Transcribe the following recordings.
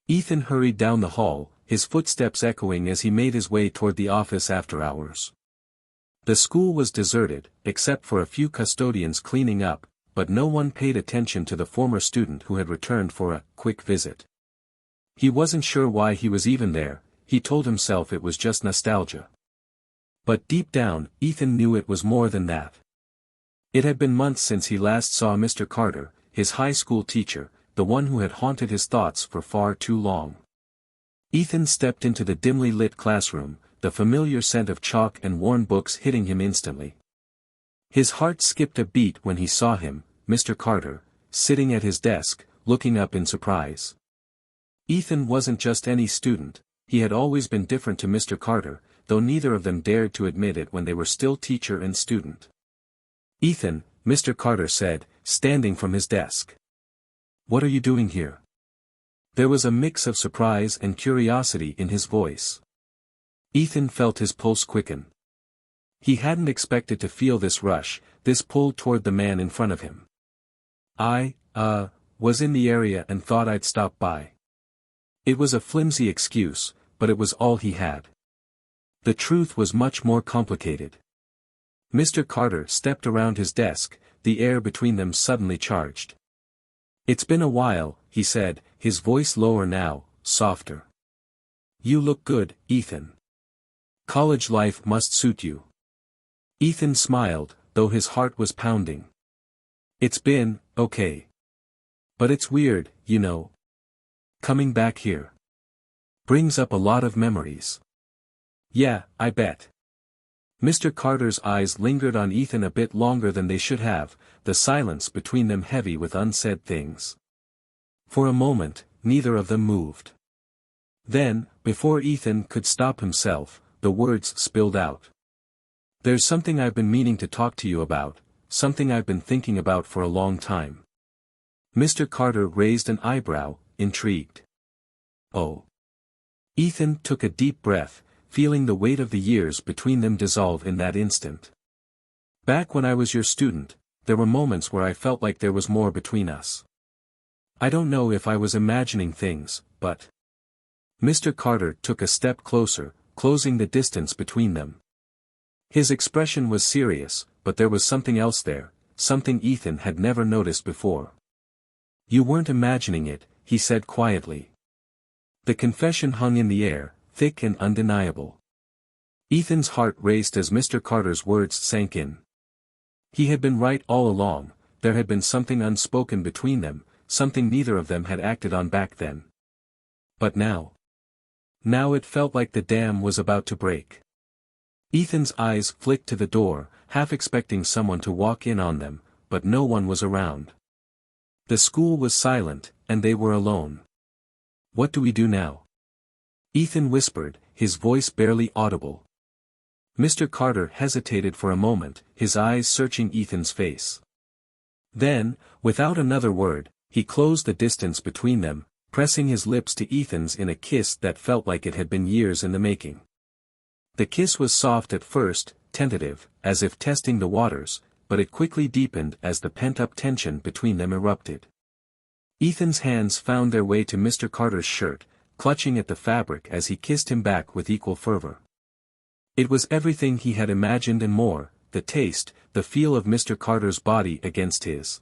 Ethan hurried down the hall, his footsteps echoing as he made his way toward the office after hours. The school was deserted, except for a few custodians cleaning up, but no one paid attention to the former student who had returned for a quick visit. He wasn't sure why he was even there, he told himself it was just nostalgia. But deep down, Ethan knew it was more than that. It had been months since he last saw Mr. Carter, his high school teacher, the one who had haunted his thoughts for far too long. Ethan stepped into the dimly lit classroom, the familiar scent of chalk and worn books hitting him instantly. His heart skipped a beat when he saw him, Mr. Carter, sitting at his desk, looking up in surprise. Ethan wasn't just any student, he had always been different to Mr. Carter, though neither of them dared to admit it when they were still teacher and student. "Ethan," Mr. Carter said, standing from his desk. "What are you doing here?" There was a mix of surprise and curiosity in his voice. Ethan felt his pulse quicken. He hadn't expected to feel this rush, this pull toward the man in front of him. "I was in the area and thought I'd stop by." It was a flimsy excuse, but it was all he had. The truth was much more complicated. Mr. Carter stepped around his desk, the air between them suddenly charged. "It's been a while," he said, his voice lower now, softer. "You look good, Ethan. College life must suit you." Ethan smiled, though his heart was pounding. "It's been, okay. But it's weird, you know. Coming back here. Brings up a lot of memories." "Yeah, I bet." Mr. Carter's eyes lingered on Ethan a bit longer than they should have, the silence between them heavy with unsaid things. For a moment, neither of them moved. Then, before Ethan could stop himself, the words spilled out. "There's something I've been meaning to talk to you about, something I've been thinking about for a long time." Mr. Carter raised an eyebrow, intrigued. "Oh." Ethan took a deep breath, feeling the weight of the years between them dissolve in that instant. "Back when I was your student, there were moments where I felt like there was more between us. I don't know if I was imagining things, but..." Mr. Carter took a step closer, closing the distance between them. His expression was serious, but there was something else there, something Ethan had never noticed before. "You weren't imagining it," he said quietly. The confession hung in the air, thick and undeniable. Ethan's heart raced as Mr. Carter's words sank in. He had been right all along, there had been something unspoken between them, something neither of them had acted on back then. But now? Now it felt like the dam was about to break. Ethan's eyes flicked to the door, half expecting someone to walk in on them, but no one was around. The school was silent, and they were alone. "What do we do now?" Ethan whispered, his voice barely audible. Mr. Carter hesitated for a moment, his eyes searching Ethan's face. Then, without another word, he closed the distance between them, pressing his lips to Ethan's in a kiss that felt like it had been years in the making. The kiss was soft at first, tentative, as if testing the waters, but it quickly deepened as the pent-up tension between them erupted. Ethan's hands found their way to Mr. Carter's shirt, clutching at the fabric as he kissed him back with equal fervor. It was everything he had imagined and more, the taste, the feel of Mr. Carter's body against his.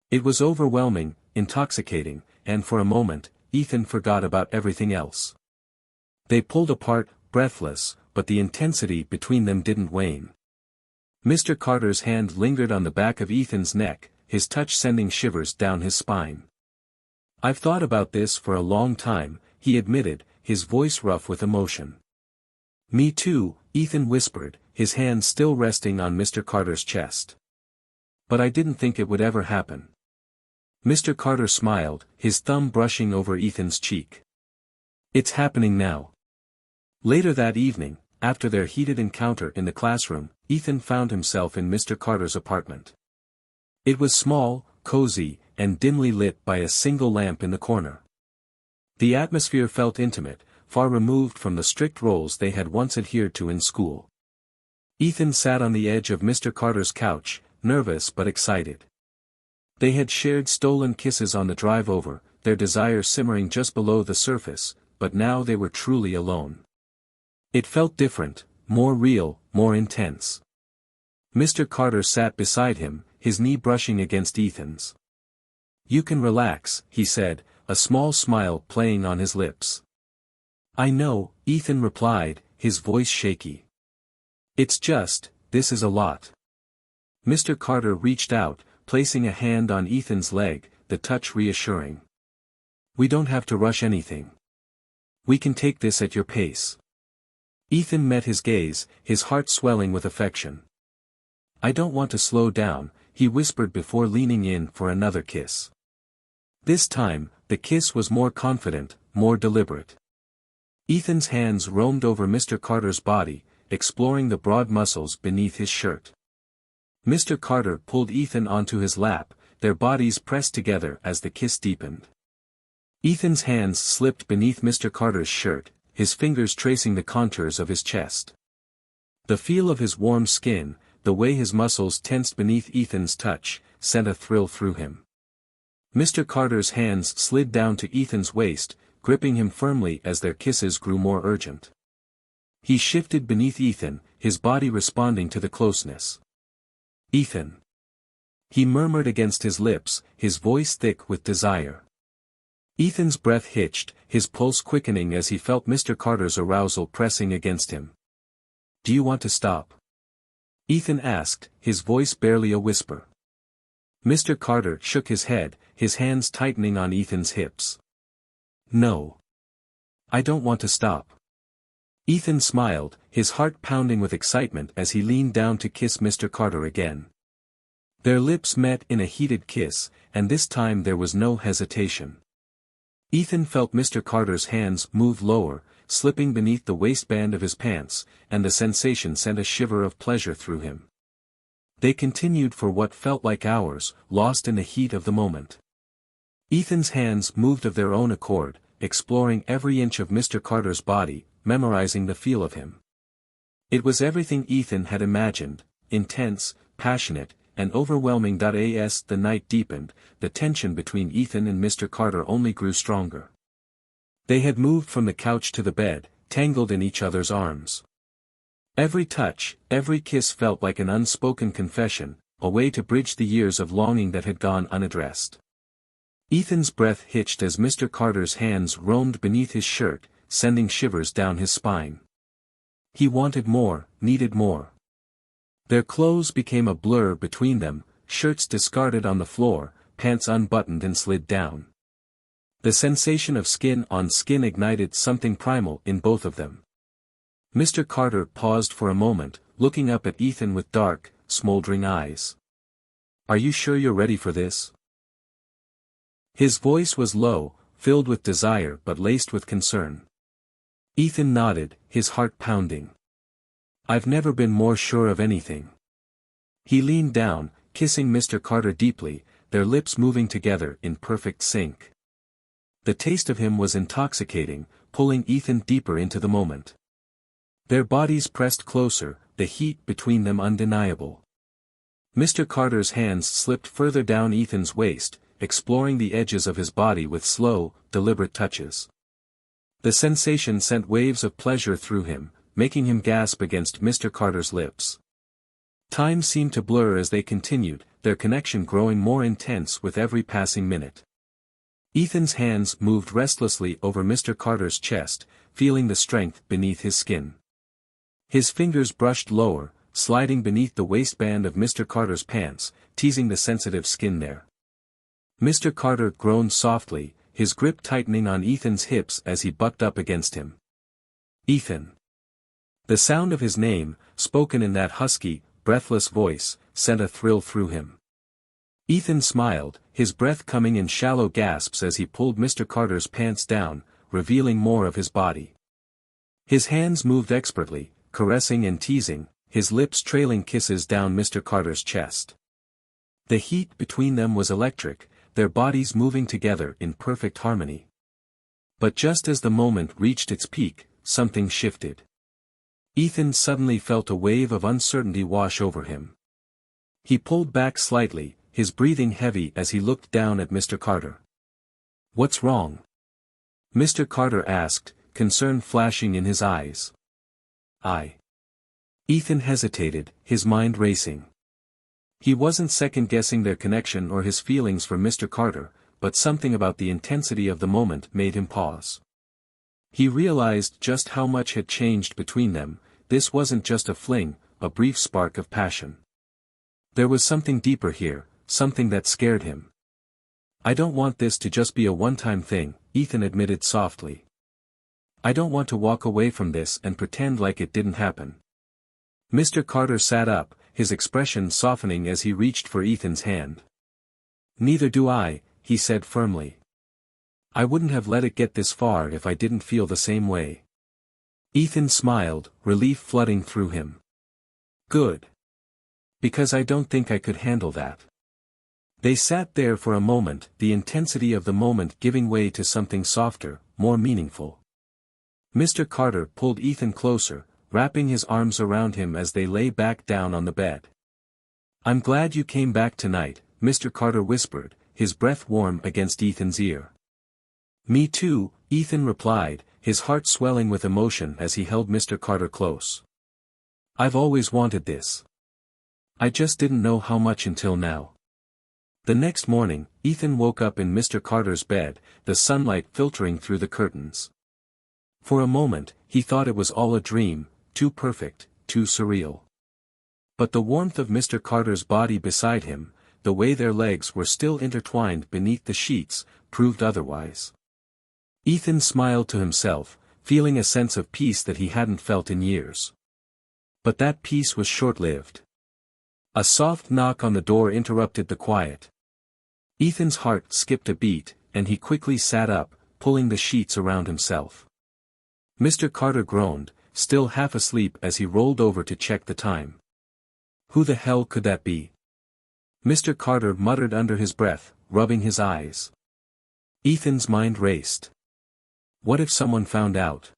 It was overwhelming, intoxicating, and for a moment, Ethan forgot about everything else. They pulled apart, breathless, but the intensity between them didn't wane. Mr. Carter's hand lingered on the back of Ethan's neck, his touch sending shivers down his spine. "I've thought about this for a long time," he admitted, his voice rough with emotion. "Me too," Ethan whispered, his hand still resting on Mr. Carter's chest. "But I didn't think it would ever happen." Mr. Carter smiled, his thumb brushing over Ethan's cheek. "It's happening now." Later that evening, after their heated encounter in the classroom, Ethan found himself in Mr. Carter's apartment. It was small, cozy, and dimly lit by a single lamp in the corner. The atmosphere felt intimate, far removed from the strict roles they had once adhered to in school. Ethan sat on the edge of Mr. Carter's couch, nervous but excited. They had shared stolen kisses on the drive over, their desire simmering just below the surface, but now they were truly alone. It felt different, more real, more intense. Mr. Carter sat beside him, his knee brushing against Ethan's. "You can relax," he said, a small smile playing on his lips. "I know," Ethan replied, his voice shaky. "It's just, this is a lot." Mr. Carter reached out, placing a hand on Ethan's leg, the touch reassuring. "We don't have to rush anything. We can take this at your pace." Ethan met his gaze, his heart swelling with affection. "I don't want to slow down," he whispered before leaning in for another kiss. This time, the kiss was more confident, more deliberate. Ethan's hands roamed over Mr. Carter's body, exploring the broad muscles beneath his shirt. Mr. Carter pulled Ethan onto his lap, their bodies pressed together as the kiss deepened. Ethan's hands slipped beneath Mr. Carter's shirt, his fingers tracing the contours of his chest. The feel of his warm skin, the way his muscles tensed beneath Ethan's touch, sent a thrill through him. Mr. Carter's hands slid down to Ethan's waist, gripping him firmly as their kisses grew more urgent. He shifted beneath Ethan, his body responding to the closeness. "Ethan," he murmured against his lips, his voice thick with desire. Ethan's breath hitched, his pulse quickening as he felt Mr. Carter's arousal pressing against him. "Do you want to stop?" Ethan asked, his voice barely a whisper. Mr. Carter shook his head, his hands tightening on Ethan's hips. "No. I don't want to stop." Ethan smiled, his heart pounding with excitement as he leaned down to kiss Mr. Carter again. Their lips met in a heated kiss, and this time there was no hesitation. Ethan felt Mr. Carter's hands move lower, slipping beneath the waistband of his pants, and the sensation sent a shiver of pleasure through him. They continued for what felt like hours, lost in the heat of the moment. Ethan's hands moved of their own accord, exploring every inch of Mr. Carter's body, memorizing the feel of him. It was everything Ethan had imagined, intense, passionate, and overwhelming. As the night deepened, the tension between Ethan and Mr. Carter only grew stronger. They had moved from the couch to the bed, tangled in each other's arms. Every touch, every kiss felt like an unspoken confession, a way to bridge the years of longing that had gone unaddressed. Ethan's breath hitched as Mr. Carter's hands roamed beneath his shirt, sending shivers down his spine. He wanted more, needed more. Their clothes became a blur between them, shirts discarded on the floor, pants unbuttoned and slid down. The sensation of skin on skin ignited something primal in both of them. Mr. Carter paused for a moment, looking up at Ethan with dark, smoldering eyes. "Are you sure you're ready for this?" His voice was low, filled with desire but laced with concern. Ethan nodded, his heart pounding. "I've never been more sure of anything." He leaned down, kissing Mr. Carter deeply, their lips moving together in perfect sync. The taste of him was intoxicating, pulling Ethan deeper into the moment. Their bodies pressed closer, the heat between them undeniable. Mr. Carter's hands slipped further down Ethan's waist, exploring the edges of his body with slow, deliberate touches. The sensation sent waves of pleasure through him, making him gasp against Mr. Carter's lips. Time seemed to blur as they continued, their connection growing more intense with every passing minute. Ethan's hands moved restlessly over Mr. Carter's chest, feeling the strength beneath his skin. His fingers brushed lower, sliding beneath the waistband of Mr. Carter's pants, teasing the sensitive skin there. Mr. Carter groaned softly, his grip tightening on Ethan's hips as he bucked up against him. "Ethan." The sound of his name, spoken in that husky, breathless voice, sent a thrill through him. Ethan smiled, his breath coming in shallow gasps as he pulled Mr. Carter's pants down, revealing more of his body. His hands moved expertly, caressing and teasing, his lips trailing kisses down Mr. Carter's chest. The heat between them was electric, their bodies moving together in perfect harmony. But just as the moment reached its peak, something shifted. Ethan suddenly felt a wave of uncertainty wash over him. He pulled back slightly, his breathing heavy as he looked down at Mr. Carter. "What's wrong?" Mr. Carter asked, concern flashing in his eyes. Ethan hesitated, his mind racing. He wasn't second-guessing their connection or his feelings for Mr. Carter, but something about the intensity of the moment made him pause. He realized just how much had changed between them. This wasn't just a fling, a brief spark of passion. There was something deeper here, something that scared him. "I don't want this to just be a one-time thing," Ethan admitted softly. "I don't want to walk away from this and pretend like it didn't happen." Mr. Carter sat up, his expression softening as he reached for Ethan's hand. "Neither do I," he said firmly. "I wouldn't have let it get this far if I didn't feel the same way." Ethan smiled, relief flooding through him. "Good. Because I don't think I could handle that." They sat there for a moment, the intensity of the moment giving way to something softer, more meaningful. Mr. Carter pulled Ethan closer, wrapping his arms around him as they lay back down on the bed. "I'm glad you came back tonight," Mr. Carter whispered, his breath warm against Ethan's ear. "Me too," Ethan replied, his heart swelling with emotion as he held Mr. Carter close. "I've always wanted this. I just didn't know how much until now." The next morning, Ethan woke up in Mr. Carter's bed, the sunlight filtering through the curtains. For a moment, he thought it was all a dream, too perfect, too surreal. But the warmth of Mr. Carter's body beside him, the way their legs were still intertwined beneath the sheets, proved otherwise. Ethan smiled to himself, feeling a sense of peace that he hadn't felt in years. But that peace was short-lived. A soft knock on the door interrupted the quiet. Ethan's heart skipped a beat, and he quickly sat up, pulling the sheets around himself. Mr. Carter groaned, still half asleep as he rolled over to check the time. Who the hell could that be? Mr. Carter muttered under his breath, rubbing his eyes. Ethan's mind raced. What if someone found out?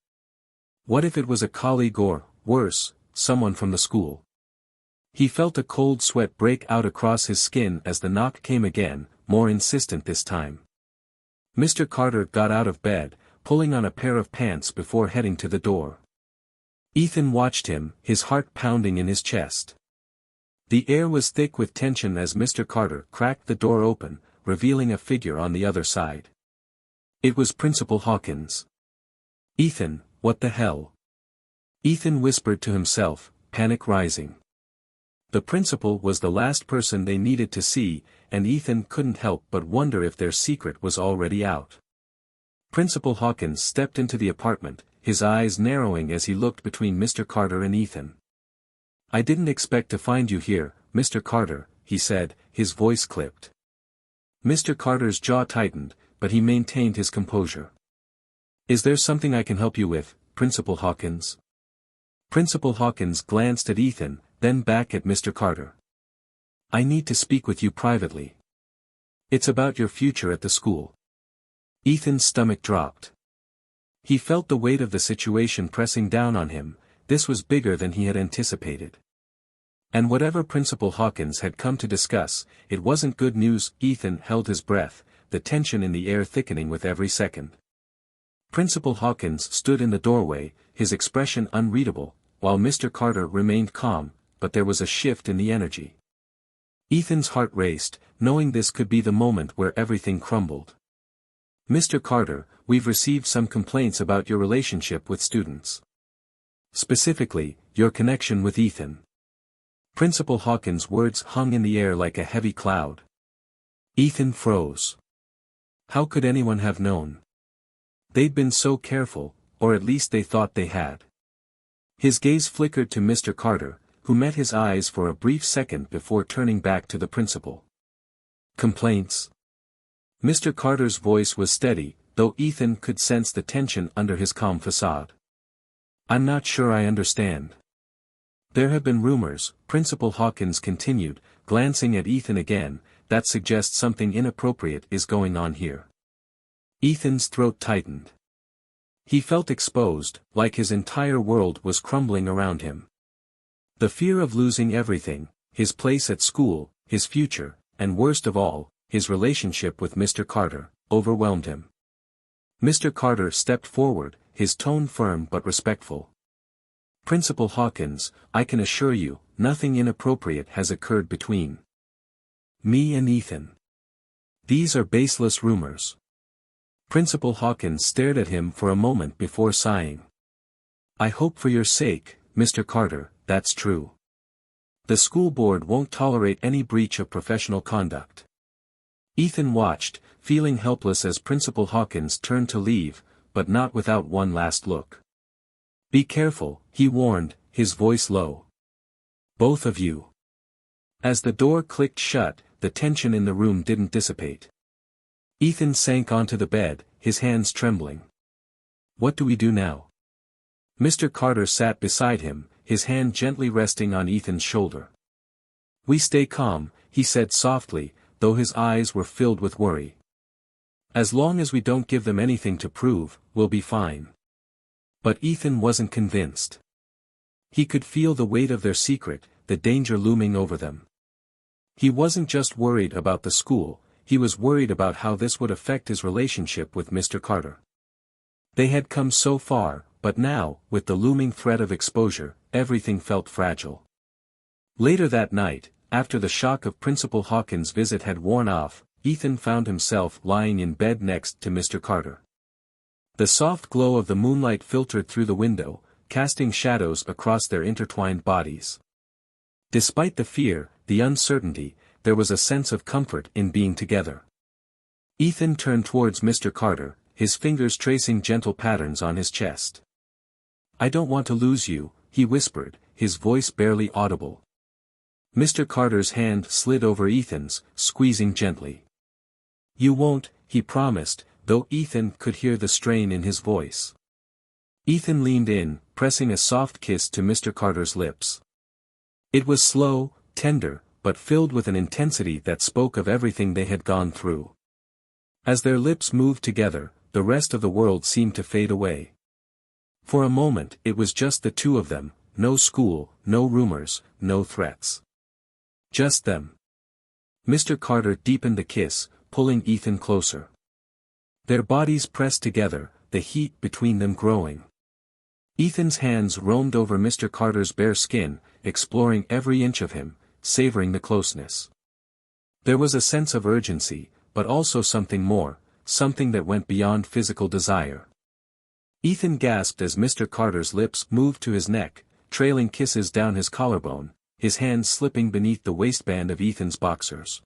What if it was a colleague or, worse, someone from the school? He felt a cold sweat break out across his skin as the knock came again, more insistent this time. Mr. Carter got out of bed, pulling on a pair of pants before heading to the door. Ethan watched him, his heart pounding in his chest. The air was thick with tension as Mr. Carter cracked the door open, revealing a figure on the other side. It was Principal Hawkins. "Ethan, what the hell?" Ethan whispered to himself, panic rising. The principal was the last person they needed to see, and Ethan couldn't help but wonder if their secret was already out. Principal Hawkins stepped into the apartment, his eyes narrowing as he looked between Mr. Carter and Ethan. "I didn't expect to find you here, Mr. Carter," he said, his voice clipped. Mr. Carter's jaw tightened, but he maintained his composure. "Is there something I can help you with, Principal Hawkins?" Principal Hawkins glanced at Ethan, then back at Mr. Carter. "I need to speak with you privately. It's about your future at the school." Ethan's stomach dropped. He felt the weight of the situation pressing down on him. This was bigger than he had anticipated. And whatever Principal Hawkins had come to discuss, it wasn't good news. Ethan held his breath, the tension in the air thickening with every second. Principal Hawkins stood in the doorway, his expression unreadable, while Mr. Carter remained calm, but there was a shift in the energy. Ethan's heart raced, knowing this could be the moment where everything crumbled. "Mr. Carter, we've received some complaints about your relationship with students. Specifically, your connection with Ethan." Principal Hawkins' words hung in the air like a heavy cloud. Ethan froze. How could anyone have known? They'd been so careful, or at least they thought they had. His gaze flickered to Mr. Carter, who met his eyes for a brief second before turning back to the principal. "Complaints?" Mr. Carter's voice was steady, though Ethan could sense the tension under his calm facade. "I'm not sure I understand." "There have been rumors," Principal Hawkins continued, glancing at Ethan again, "that suggest something inappropriate is going on here." Ethan's throat tightened. He felt exposed, like his entire world was crumbling around him. The fear of losing everything, his place at school, his future, and worst of all, his relationship with Mr. Carter. overwhelmed him. Mr. Carter stepped forward, his tone firm but respectful. "Principal Hawkins, I can assure you, nothing inappropriate has occurred between me and Ethan. These are baseless rumors." Principal Hawkins stared at him for a moment before sighing. "I hope for your sake, Mr. Carter, that's true. The school board won't tolerate any breach of professional conduct." Ethan watched, feeling helpless as Principal Hawkins turned to leave, but not without one last look. "Be careful," he warned, his voice low. "Both of you." As the door clicked shut, the tension in the room didn't dissipate. Ethan sank onto the bed, his hands trembling. "What do we do now?" Mr. Carter sat beside him, his hand gently resting on Ethan's shoulder. "We stay calm," he said softly, though his eyes were filled with worry. "As long as we don't give them anything to prove, we'll be fine." But Ethan wasn't convinced. He could feel the weight of their secret, the danger looming over them. He wasn't just worried about the school, he was worried about how this would affect his relationship with Mr. Carter. They had come so far, but now, with the looming threat of exposure, everything felt fragile. Later that night, after the shock of Principal Hawkins' visit had worn off, Ethan found himself lying in bed next to Mr. Carter. The soft glow of the moonlight filtered through the window, casting shadows across their intertwined bodies. Despite the fear, the uncertainty, there was a sense of comfort in being together. Ethan turned towards Mr. Carter, his fingers tracing gentle patterns on his chest. "I don't want to lose you," he whispered, his voice barely audible. Mr. Carter's hand slid over Ethan's, squeezing gently. "You won't," he promised, though Ethan could hear the strain in his voice. Ethan leaned in, pressing a soft kiss to Mr. Carter's lips. It was slow, tender, but filled with an intensity that spoke of everything they had gone through. As their lips moved together, the rest of the world seemed to fade away. For a moment it was just the two of them, no school, no rumors, no threats. Just them. Mr. Carter deepened the kiss, pulling Ethan closer. Their bodies pressed together, the heat between them growing. Ethan's hands roamed over Mr. Carter's bare skin, exploring every inch of him, savoring the closeness. There was a sense of urgency, but also something more, something that went beyond physical desire. Ethan gasped as Mr. Carter's lips moved to his neck, trailing kisses down his collarbone, his hands slipping beneath the waistband of Ethan's boxers.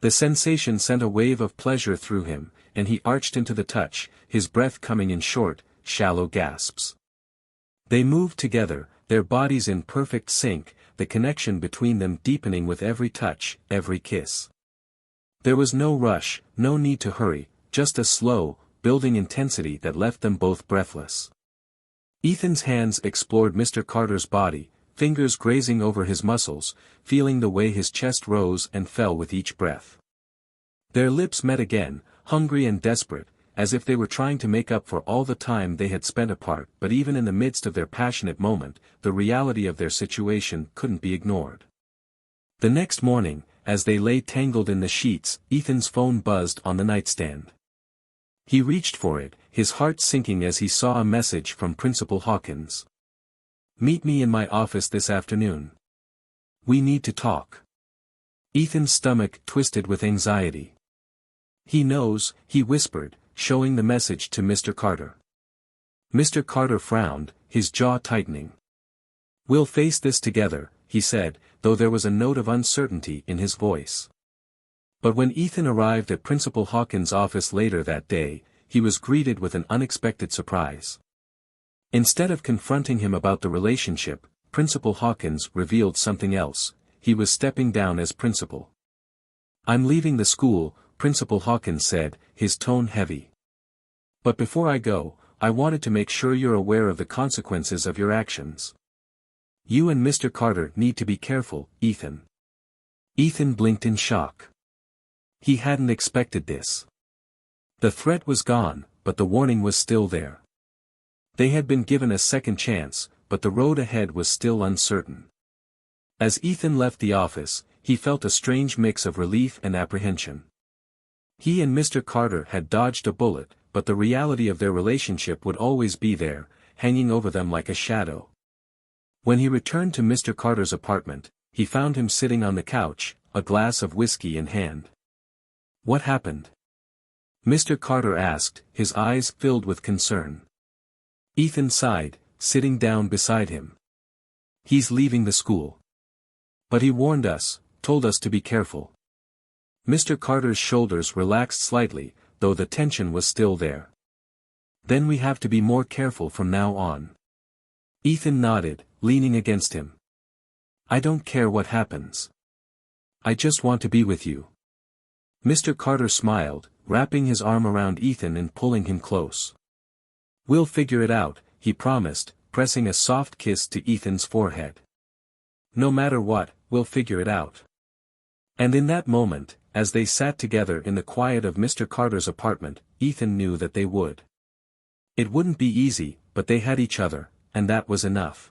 The sensation sent a wave of pleasure through him, and he arched into the touch, his breath coming in short, shallow gasps. They moved together, their bodies in perfect sync, the connection between them deepening with every touch, every kiss. There was no rush, no need to hurry, just a slow, building intensity that left them both breathless. Ethan's hands explored Mr. Carter's body, fingers grazing over his muscles, feeling the way his chest rose and fell with each breath. Their lips met again, hungry and desperate, as if they were trying to make up for all the time they had spent apart, but even in the midst of their passionate moment, the reality of their situation couldn't be ignored. The next morning, as they lay tangled in the sheets, Ethan's phone buzzed on the nightstand. He reached for it, his heart sinking as he saw a message from Principal Hawkins. "Meet me in my office this afternoon. We need to talk." Ethan's stomach twisted with anxiety. "He knows," he whispered, showing the message to Mr. Carter. Mr. Carter frowned, his jaw tightening. "We'll face this together," he said, though there was a note of uncertainty in his voice. But when Ethan arrived at Principal Hawkins' office later that day, he was greeted with an unexpected surprise. Instead of confronting him about the relationship, Principal Hawkins revealed something else: he was stepping down as principal. "I'm leaving the school," Principal Hawkins said, his tone heavy. "But before I go, I wanted to make sure you're aware of the consequences of your actions. You and Mr. Carter need to be careful, Ethan." Ethan blinked in shock. He hadn't expected this. The threat was gone, but the warning was still there. They had been given a second chance, but the road ahead was still uncertain. As Ethan left the office, he felt a strange mix of relief and apprehension. He and Mr. Carter had dodged a bullet, but the reality of their relationship would always be there, hanging over them like a shadow. When he returned to Mr. Carter's apartment, he found him sitting on the couch, a glass of whiskey in hand. "What happened?" Mr. Carter asked, his eyes filled with concern. Ethan sighed, sitting down beside him. "He's leaving the school. But he warned us, told us to be careful." Mr. Carter's shoulders relaxed slightly, though the tension was still there. "Then we have to be more careful from now on." Ethan nodded, leaning against him. "I don't care what happens. I just want to be with you." Mr. Carter smiled, wrapping his arm around Ethan and pulling him close. "We'll figure it out," he promised, pressing a soft kiss to Ethan's forehead. "No matter what, we'll figure it out." And in that moment, as they sat together in the quiet of Mr. Carter's apartment, Ethan knew that they would. It wouldn't be easy, but they had each other, and that was enough.